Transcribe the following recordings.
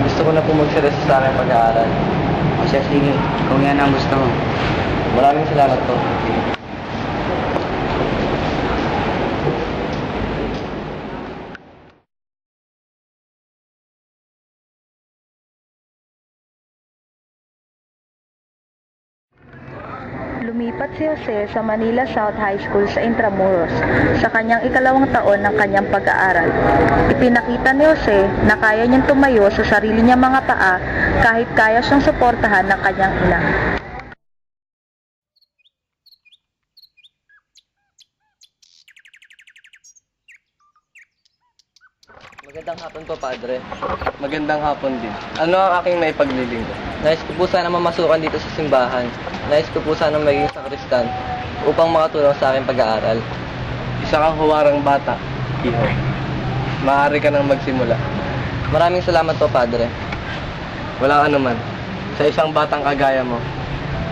Gusto ko na po magseryoso sa aking pag-aaral. O siya, sige, kung yan ang gusto mo. Maraming salamat po. Lumipat si Jose sa Manila South High School sa Intramuros sa kanyang ikalawang taon ng kanyang pag-aaral. Ipinakita ni Jose na kaya niyang tumayo sa sarili niyang mga paa kahit kaya siyang suportahan ng kanyang ina. Magandang hapon po, Padre. Magandang hapon din. Ano ang aking maipaglilingkod? Nais ko po sana mamasukan dito sa simbahan. Nais ko po sana maging sakristan upang makatulong sa aking pag-aaral. Isa kang huwarang bata, iho. Maaari ka nang magsimula. Maraming salamat po, Padre. Walang anuman. Sa isang batang kagaya mo,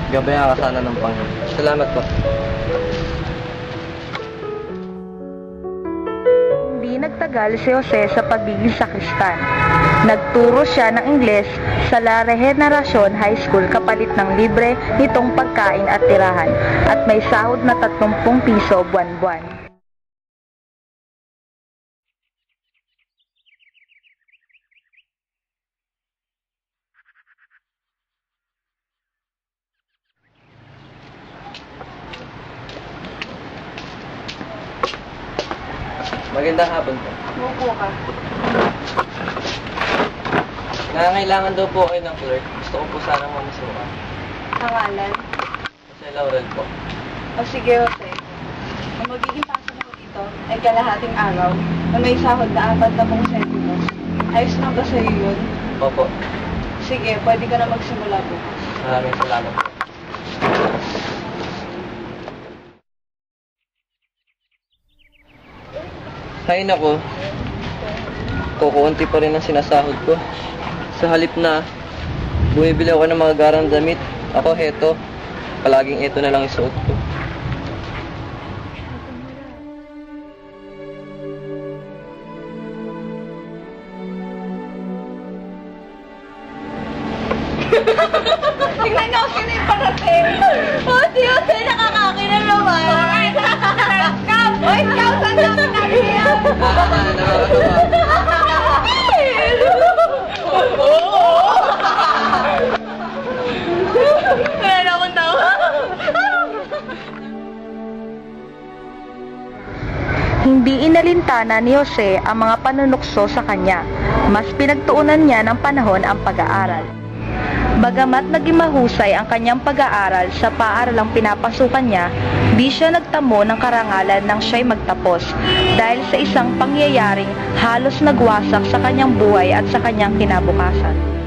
gabayan ka sana ng Panginoon. Salamat po. Hindi nagtagal si Jose sa pagiging sakristan. Nagturo siya ng Ingles sa La Regeneracion High School kapalit ng libre nitong pagkain at tirahan at may sahod na 30 piso buwan-buwan. Magandang hapon po. Mupo ka. Nangangailangan daw po kayo ng clerk. Gusto ko po sanang mamasukan. Pangalan? Kasi Laurel po. O sige, Jose. Ang magiging pasok mo dito ay kalahating araw na may sahod na 40 sentimos. Ayos na ba sa'yo yun? Opo. Sige, pwede ka na magsimula po. Maraming salamat po. Hay nako. Kukunti pa rin ang sinasahod ko. Sa halip na bumibili ako ng mga garang damit, ako heto. Palaging ito na lang isuot ko. Tingnan niyo sino yung parating. O, si Jose nakakakina naman. Alright, Scout! Oy, Scout, saan namin natin yan? Kaya naman daw. Hindi inalintana ni Jose ang mga panunukso sa kanya. Mas pinagtuunan niya ng panahon ang pag-aaral. Bagamat naging mahusay ang kanyang pag-aaral sa paaralang pinapasukan niya, di siya nagtamo ng karangalan nang siya'y magtapos dahil sa isang pangyayaring halos nagwasak sa kanyang buhay at sa kanyang kinabukasan.